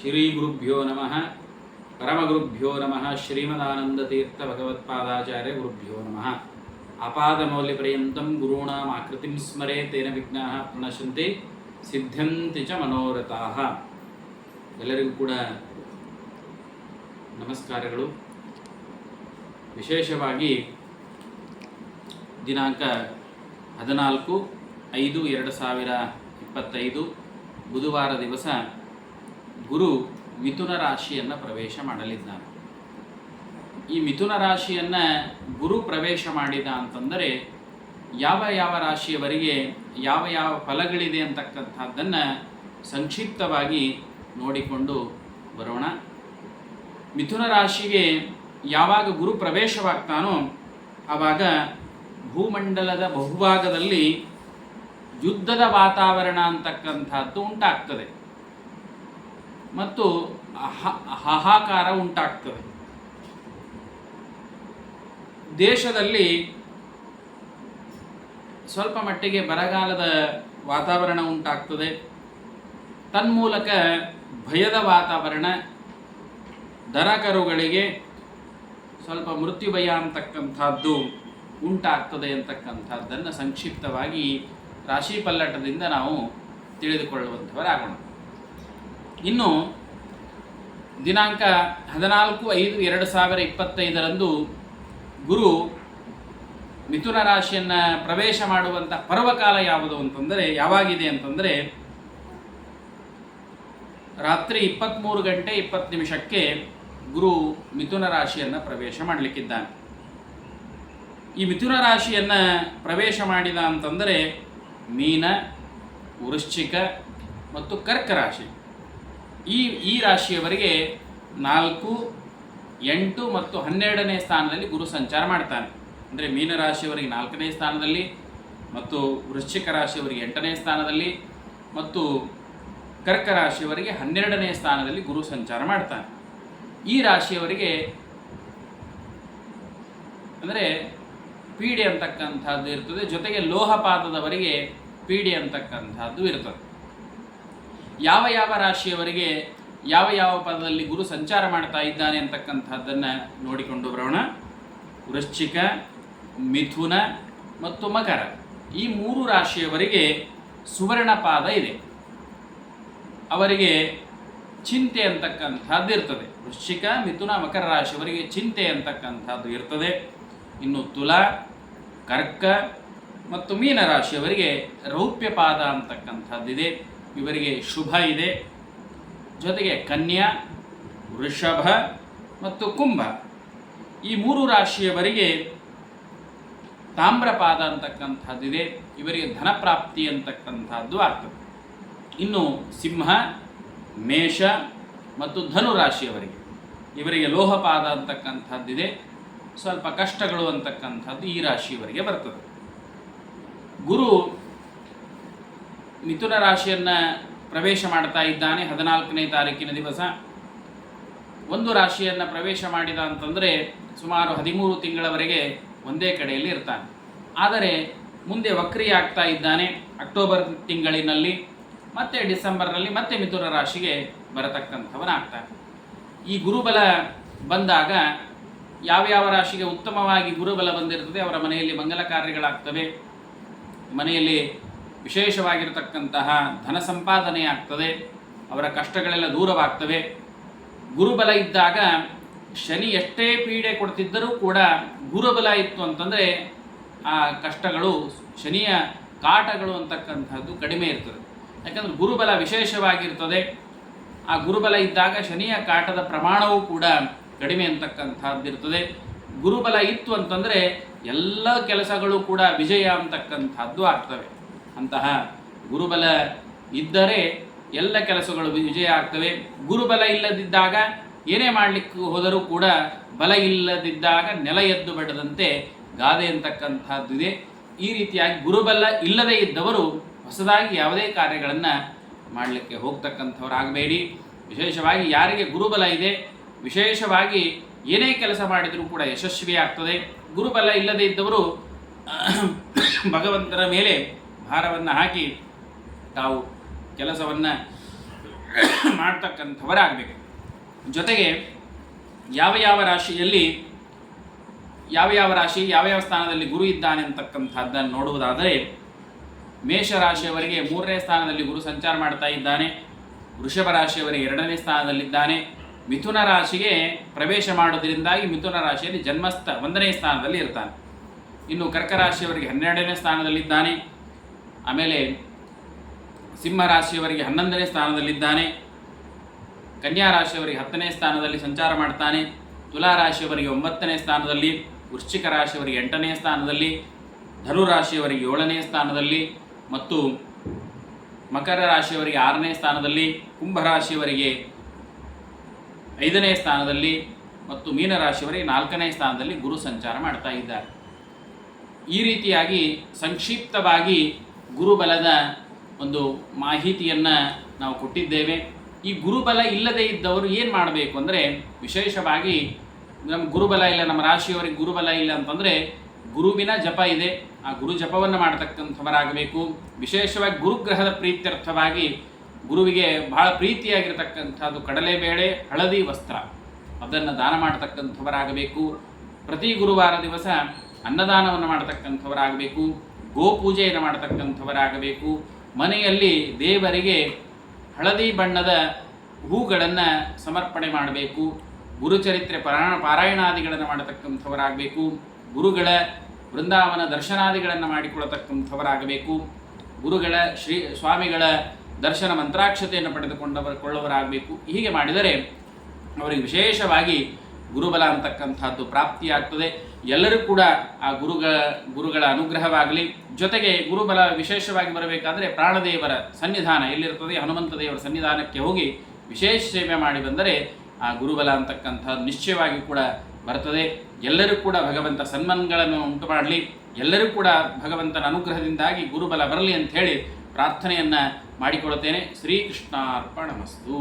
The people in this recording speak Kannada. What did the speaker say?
ಶ್ರೀ ಗುರುಭ್ಯೋ ನಮಃ ಪರಮಗುರುಭ್ಯೋ ನಮಃ ಶ್ರೀಮದಾನಂದತೀರ್ಥ ಭಗವತ್ಪಾದಾಚಾರ್ಯ ಗುರುಭ್ಯೋ ನಮಃ ಆಪಾದಮೌಲ್ಯಪರ್ಯಂತಂ ಗುರುಣಾಂ ಆಕೃತಿಂ ಸ್ಮರೆ ತೇನ ವಿಘ್ನಾಃ ಪ್ರಣಶ್ಯಂತಿ ಸಿದ್ಧ್ಯಂತಿ ಚ ಮನೋರಥಾಃ. ಎಲ್ಲರಿಗೂ ಕೂಡ ನಮಸ್ಕಾರಗಳು. ವಿಶೇಷವಾಗಿ ದಿನಾಂಕ 14/5/2025 ಬುಧವಾರ ದಿವಸ ಗುರು ಮಿಥುನ ರಾಶಿಯನ್ನು ಪ್ರವೇಶ ಮಾಡಲಿದ್ದಾನೆ. ಈ ಮಿಥುನ ರಾಶಿಯನ್ನು ಗುರು ಪ್ರವೇಶ ಮಾಡಿದ ಅಂತಂದರೆ ಯಾವ ಯಾವ ರಾಶಿಯವರಿಗೆ ಯಾವ ಯಾವ ಫಲಗಳಿದೆ ಅಂತಕ್ಕಂಥದ್ದನ್ನು ಸಂಕ್ಷಿಪ್ತವಾಗಿ ನೋಡಿಕೊಂಡು ಬರೋಣ. ಮಿಥುನ ರಾಶಿಗೆ ಯಾವಾಗ ಗುರು ಪ್ರವೇಶವಾಗ್ತಾನೋ ಆವಾಗ ಭೂಮಂಡಲದ ಬಹುಭಾಗದಲ್ಲಿ ಯುದ್ಧದ ವಾತಾವರಣ ಅಂತಕ್ಕಂಥದ್ದು ಉಂಟಾಗ್ತದೆ ಮತ್ತು ಹಾಹಾಕಾರ ಉಂಟಾಗ್ತದೆ. ದೇಶದಲ್ಲಿ ಸ್ವಲ್ಪ ಮಟ್ಟಿಗೆ ಬರಗಾಲದ ವಾತಾವರಣ ಉಂಟಾಗ್ತದೆ. ತನ್ಮೂಲಕ ಭಯದ ವಾತಾವರಣ, ದನಕರುಗಳಿಗೆ ಸ್ವಲ್ಪ ಮೃತ್ಯು ಭಯ ಅಂತಕ್ಕಂಥದ್ದು ಉಂಟಾಗ್ತದೆ ಅಂತಕ್ಕಂಥದ್ದನ್ನು ಸಂಕ್ಷಿಪ್ತವಾಗಿ ರಾಶಿ ಪಲ್ಲಟದಿಂದ ನಾವು ತಿಳಿದುಕೊಳ್ಳುವಂಥವರಾಗೋಣ. ಇನ್ನು ದಿನಾಂಕ 14/5/2025 ಗುರು ಮಿಥುನ ರಾಶಿಯನ್ನು ಪ್ರವೇಶ ಮಾಡುವಂಥ ಪರ್ವಕಾಲ ಯಾವುದು ಅಂತಂದರೆ ಯಾವಾಗಿದೆ ಅಂತಂದರೆ ರಾತ್ರಿ 23:20 ಗುರು ಮಿಥುನ ರಾಶಿಯನ್ನು ಪ್ರವೇಶ ಮಾಡಲಿಕ್ಕಿದ್ದಾನೆ. ಈ ಮಿಥುನ ರಾಶಿಯನ್ನು ಪ್ರವೇಶ ಮಾಡಿದ ಅಂತಂದರೆ ಮೀನ, ವೃಶ್ಚಿಕ ಮತ್ತು ಕರ್ಕ ರಾಶಿ ಈ ರಾಶಿಯವರಿಗೆ 4, 8 ಮತ್ತು 12ನೇ ಸ್ಥಾನದಲ್ಲಿ ಗುರು ಸಂಚಾರ ಮಾಡ್ತಾನೆ. ಅಂದರೆ ಮೀನ ರಾಶಿಯವರಿಗೆ 4ನೇ ಸ್ಥಾನದಲ್ಲಿ ಮತ್ತು ವೃಶ್ಚಿಕ ರಾಶಿಯವರಿಗೆ 8ನೇ ಸ್ಥಾನದಲ್ಲಿ ಮತ್ತು ಕರ್ಕ ರಾಶಿಯವರಿಗೆ 12ನೇ ಸ್ಥಾನದಲ್ಲಿ ಗುರು ಸಂಚಾರ ಮಾಡ್ತಾನೆ. ಈ ರಾಶಿಯವರಿಗೆ ಅಂದರೆ ಪೀಡೆ ಅಂತಕ್ಕಂಥದ್ದು ಇರ್ತದೆ, ಜೊತೆಗೆ ಲೋಹಪಾದದವರಿಗೆ ಪೀಡೆ ಅಂತಕ್ಕಂಥದ್ದು ಇರ್ತದೆ. ಯಾವ ಯಾವ ರಾಶಿಯವರಿಗೆ ಯಾವ ಯಾವ ಪದದಲ್ಲಿ ಗುರು ಸಂಚಾರ ಮಾಡ್ತಾ ಇದ್ದಾನೆ ಅಂತಕ್ಕಂಥದ್ದನ್ನು ನೋಡಿಕೊಂಡು ಬರೋಣ. ವೃಶ್ಚಿಕ, ಮಿಥುನ ಮತ್ತು ಮಕರ ಈ 3 ರಾಶಿಯವರಿಗೆ ಸುವರ್ಣ ಪಾದ ಇದೆ. ಅವರಿಗೆ ಚಿಂತೆ ಅಂತಕ್ಕಂಥದ್ದು ಇರ್ತದೆ. ವೃಶ್ಚಿಕ, ಮಿಥುನ, ಮಕರ ರಾಶಿಯವರಿಗೆ ಚಿಂತೆ ಅಂತಕ್ಕಂಥದ್ದು ಇರ್ತದೆ. ಇನ್ನು ತುಲಾ, ಕರ್ಕ ಮತ್ತು ಮೀನ ರಾಶಿಯವರಿಗೆ ರೌಪ್ಯ ಪಾದ ಅಂತಕ್ಕಂಥದ್ದಿದೆ. ಇವರಿಗೆ ಶುಭ ಇದೆ. ಜೊತೆಗೆ ಕನ್ಯಾ, ವೃಷಭ ಮತ್ತು ಕುಂಭ ಈ 3 ರಾಶಿಯವರಿಗೆ ತಾಮ್ರಪಾದ ಅಂತಕ್ಕಂಥದ್ದಿದೆ. ಇವರಿಗೆ ಧನಪ್ರಾಪ್ತಿ ಅಂತಕ್ಕಂಥದ್ದು ಆಗ್ತದೆ. ಇನ್ನು ಸಿಂಹ, ಮೇಷ ಮತ್ತು ಧನು ರಾಶಿಯವರಿಗೆ ಇವರಿಗೆ ಲೋಹಪಾದ ಅಂತಕ್ಕಂಥದ್ದಿದೆ. ಸ್ವಲ್ಪ ಕಷ್ಟಗಳು ಅಂತಕ್ಕಂಥದ್ದು ಈ ರಾಶಿಯವರಿಗೆ ಬರ್ತದೆ. ಗುರು ಮಿಥುನ ರಾಶಿಯನ್ನು ಪ್ರವೇಶ ಮಾಡ್ತಾ ಇದ್ದಾನೆ 14ನೇ ತಾರೀಕಿನ ದಿವಸ. ಒಂದು ರಾಶಿಯನ್ನು ಪ್ರವೇಶ ಮಾಡಿದ ಅಂತಂದರೆ ಸುಮಾರು 13 ತಿಂಗಳವರೆಗೆ ಒಂದೇ ಕಡೆಯಲ್ಲಿ ಇರ್ತಾನೆ. ಆದರೆ ಮುಂದೆ ವಕ್ರಿಯಾಗ್ತಾ ಇದ್ದಾನೆ. ಅಕ್ಟೋಬರ್ ತಿಂಗಳಿನಲ್ಲಿ ಮತ್ತು ಡಿಸೆಂಬರ್ನಲ್ಲಿ ಮತ್ತೆ ಮಿಥುನ ರಾಶಿಗೆ ಬರತಕ್ಕಂಥವನಾಗ್ತಾನೆ. ಈ ಗುರುಬಲ ಬಂದಾಗ ಯಾವ್ಯಾವ ರಾಶಿಗೆ ಉತ್ತಮವಾಗಿ ಗುರುಬಲ ಬಂದಿರ್ತದೆ ಅವರ ಮನೆಯಲ್ಲಿ ಮಂಗಲ ಕಾರ್ಯಗಳಾಗ್ತವೆ. ಮನೆಯಲ್ಲಿ ವಿಶೇಷವಾಗಿರತಕ್ಕಂತಹ ಧನ ಸಂಪಾದನೆ ಆಗ್ತದೆ. ಅವರ ಕಷ್ಟಗಳೆಲ್ಲ ದೂರವಾಗ್ತವೆ. ಗುರುಬಲ ಇದ್ದಾಗ ಶನಿ ಎಷ್ಟೇ ಪೀಡೆ ಕೊಡ್ತಿದ್ದರೂ ಕೂಡ ಗುರುಬಲ ಇತ್ತು ಅಂತಂದರೆ ಆ ಕಷ್ಟಗಳು, ಶನಿಯ ಕಾಟಗಳು ಅಂತಕ್ಕಂಥದ್ದು ಕಡಿಮೆ ಇರ್ತದೆ. ಯಾಕಂದರೆ ಗುರುಬಲ ವಿಶೇಷವಾಗಿರ್ತದೆ. ಆ ಗುರುಬಲ ಇದ್ದಾಗ ಶನಿಯ ಕಾಟದ ಪ್ರಮಾಣವೂ ಕೂಡ ಕಡಿಮೆ ಅಂತಕ್ಕಂಥದ್ದಿರ್ತದೆ. ಗುರುಬಲ ಇತ್ತು ಅಂತಂದರೆ ಎಲ್ಲ ಕೆಲಸಗಳು ಕೂಡ ವಿಜಯ ಅಂತಕ್ಕಂಥದ್ದು ಆಗ್ತವೆ. ಅಂತಹ ಗುರುಬಲ ಇದ್ದರೆ ಎಲ್ಲ ಕೆಲಸಗಳು ವಿಜಯ ಆಗ್ತವೆ. ಗುರುಬಲ ಇಲ್ಲದಿದ್ದಾಗ ಏನೇ ಮಾಡಲಿಕ್ಕೆ ಹೋದರೂ ಕೂಡ ಬಲ ಇಲ್ಲದಿದ್ದಾಗ ನೆಲ ಎದ್ದು ಬೆಳೆದಂತೆ ಗಾದೆ ಅಂತಕ್ಕಂಥದ್ದಿದೆ. ಈ ರೀತಿಯಾಗಿ ಗುರುಬಲ ಇಲ್ಲದೇ ಇದ್ದವರು ಹೊಸದಾಗಿ ಯಾವುದೇ ಕಾರ್ಯಗಳನ್ನು ಮಾಡಲಿಕ್ಕೆ ಹೋಗ್ತಕ್ಕಂಥವರಾಗಬೇಡಿ. ವಿಶೇಷವಾಗಿ ಯಾರಿಗೆ ಗುರುಬಲ ಇದೆ ವಿಶೇಷವಾಗಿ ಏನೇ ಕೆಲಸ ಮಾಡಿದರೂ ಕೂಡ ಯಶಸ್ವಿ ಆಗ್ತದೆ. ಗುರುಬಲ ಇಲ್ಲದೇ ಇದ್ದವರು ಭಗವಂತನ ಮೇಲೆ ಭಾರವನ್ನು ಹಾಕಿ ತಾವು ಕೆಲಸವನ್ನು ಮಾಡ್ತಕ್ಕಂಥವರಾಗಬೇಕು. ಜೊತೆಗೆ ಯಾವ ಯಾವ ರಾಶಿಯಲ್ಲಿ ಯಾವ ಸ್ಥಾನದಲ್ಲಿ ಗುರು ಇದ್ದಾನೆ ಅಂತಕ್ಕಂಥದ್ದನ್ನು ನೋಡುವುದಾದರೆ, ಮೇಷರಾಶಿಯವರಿಗೆ 3ನೇ ಸ್ಥಾನದಲ್ಲಿ ಗುರು ಸಂಚಾರ ಮಾಡ್ತಾ ಇದ್ದಾನೆ. ವೃಷಭ ರಾಶಿಯವರಿಗೆ 2ನೇ ಸ್ಥಾನದಲ್ಲಿದ್ದಾನೆ. ಮಿಥುನ ರಾಶಿಗೆ ಪ್ರವೇಶ ಮಾಡೋದ್ರಿಂದಾಗಿ ಮಿಥುನ ರಾಶಿಯಲ್ಲಿ ಜನ್ಮಸ್ಥ 1ನೇ ಸ್ಥಾನದಲ್ಲಿ ಇರ್ತಾನೆ. ಇನ್ನು ಕರ್ಕ ರಾಶಿಯವರಿಗೆ 12ನೇ ಸ್ಥಾನದಲ್ಲಿದ್ದಾನೆ. ಆಮೇಲೆ ಸಿಂಹ ರಾಶಿಯವರಿಗೆ 11ನೇ ಸ್ಥಾನದಲ್ಲಿದ್ದಾನೆ. ಕನ್ಯಾ ರಾಶಿಯವರಿಗೆ 10ನೇ ಸ್ಥಾನದಲ್ಲಿ ಸಂಚಾರ ಮಾಡ್ತಾನೆ. ತುಲಾ ರಾಶಿಯವರಿಗೆ 9ನೇ ಸ್ಥಾನದಲ್ಲಿ, ವೃಶ್ಚಿಕ ರಾಶಿಯವರಿಗೆ 8ನೇ ಸ್ಥಾನದಲ್ಲಿ, ಧನು ರಾಶಿಯವರಿಗೆ 7ನೇ ಸ್ಥಾನದಲ್ಲಿ ಮತ್ತು ಮಕರ ರಾಶಿಯವರಿಗೆ 6ನೇ ಸ್ಥಾನದಲ್ಲಿ, ಕುಂಭ ರಾಶಿಯವರಿಗೆ 5ನೇ ಸ್ಥಾನದಲ್ಲಿ ಮತ್ತು ಮೀನ ರಾಶಿಯವರಿಗೆ 4ನೇ ಸ್ಥಾನದಲ್ಲಿ ಗುರು ಸಂಚಾರ ಮಾಡ್ತಾ ಇದ್ದಾರೆ. ಈ ರೀತಿಯಾಗಿ ಸಂಕ್ಷಿಪ್ತವಾಗಿ ಗುರುಬಲದ ಒಂದು ಮಾಹಿತಿಯನ್ನು ನಾವು ಕೊಟ್ಟಿದ್ದೇವೆ. ಈ ಗುರುಬಲ ಇಲ್ಲದೇ ಇದ್ದವರು ಏನು ಮಾಡಬೇಕು ಅಂದರೆ, ವಿಶೇಷವಾಗಿ ನಮ್ಮ ಗುರುಬಲ ಇಲ್ಲ, ನಮ್ಮ ರಾಶಿಯವರಿಗೆ ಗುರುಬಲ ಇಲ್ಲ ಅಂತಂದರೆ ಗುರುವಿನ ಜಪ ಇದೆ, ಆ ಗುರು ಜಪವನ್ನು ಮಾಡತಕ್ಕಂಥವರಾಗಬೇಕು. ವಿಶೇಷವಾಗಿ ಗುರುಗ್ರಹದ ಪ್ರೀತ್ಯರ್ಥವಾಗಿ ಗುರುವಿಗೆ ಬಹಳ ಪ್ರೀತಿಯಾಗಿರ್ತಕ್ಕಂಥದ್ದು ಕಡಲೆಬೇಳೆ ಹಳದಿ ವಸ್ತ್ರ, ಅದನ್ನು ದಾನ ಮಾಡತಕ್ಕಂಥವರಾಗಬೇಕು. ಪ್ರತಿ ಗುರುವಾರ ದಿವಸ ಅನ್ನದಾನವನ್ನು ಮಾಡತಕ್ಕಂಥವರಾಗಬೇಕು. ಗೋಪೂಜೆಯನ್ನು ಮಾಡತಕ್ಕಂಥವರಾಗಬೇಕು. ಮನೆಯಲ್ಲಿ ದೇವರಿಗೆ ಹಳದಿ ಬಣ್ಣದ ಹೂಗಳನ್ನು ಸಮರ್ಪಣೆ ಮಾಡಬೇಕು. ಗುರುಚರಿತ್ರೆ ಪಾರಾಯಣಾದಿಗಳನ್ನು ಮಾಡತಕ್ಕಂಥವರಾಗಬೇಕು. ಗುರುಗಳ ವೃಂದಾವನ ದರ್ಶನಾದಿಗಳನ್ನು ಮಾಡಿಕೊಳ್ಳತಕ್ಕಂಥವರಾಗಬೇಕು. ಗುರುಗಳ ಸ್ವಾಮಿಗಳ ದರ್ಶನ ಮಂತ್ರಾಕ್ಷತೆಯನ್ನು ಪಡೆದುಕೊಳ್ಳವರಾಗಬೇಕು. ಹೀಗೆ ಮಾಡಿದರೆ ಅವರಿಗೆ ವಿಶೇಷವಾಗಿ ಗುರುಬಲ ಅಂತಕ್ಕಂಥದ್ದು ಪ್ರಾಪ್ತಿಯಾಗ್ತದೆ. ಎಲ್ಲರೂ ಕೂಡ ಆ ಗುರುಗಳ ಅನುಗ್ರಹವಾಗಲಿ. ಜೊತೆಗೆ ಗುರುಬಲ ವಿಶೇಷವಾಗಿ ಬರಬೇಕಾದರೆ ಪ್ರಾಣದೇವರ ಸನ್ನಿಧಾನ ಎಲ್ಲಿರ್ತದೆ, ಹನುಮಂತ ದೇವರ ಸನ್ನಿಧಾನಕ್ಕೆ ಹೋಗಿ ವಿಶೇಷ ಸೇವೆ ಮಾಡಿ ಬಂದರೆ ಆ ಗುರುಬಲ ಅಂತಕ್ಕಂಥದ್ದು ನಿಶ್ಚಯವಾಗಿ ಕೂಡ ಬರ್ತದೆ. ಎಲ್ಲರೂ ಕೂಡ ಭಗವಂತ ಸನ್ಮಾನಗಳನ್ನು ಉಂಟು ಮಾಡಲಿ. ಎಲ್ಲರೂ ಕೂಡ ಭಗವಂತನ ಅನುಗ್ರಹದಿಂದಾಗಿ ಗುರುಬಲ ಬರಲಿ ಅಂತ ಹೇಳಿ ಪ್ರಾರ್ಥನೆಯನ್ನು ಮಾಡಿಕೊಳ್ಳುತ್ತೇನೆ. ಶ್ರೀಕೃಷ್ಣಾರ್ಪಣಮಸ್ತು.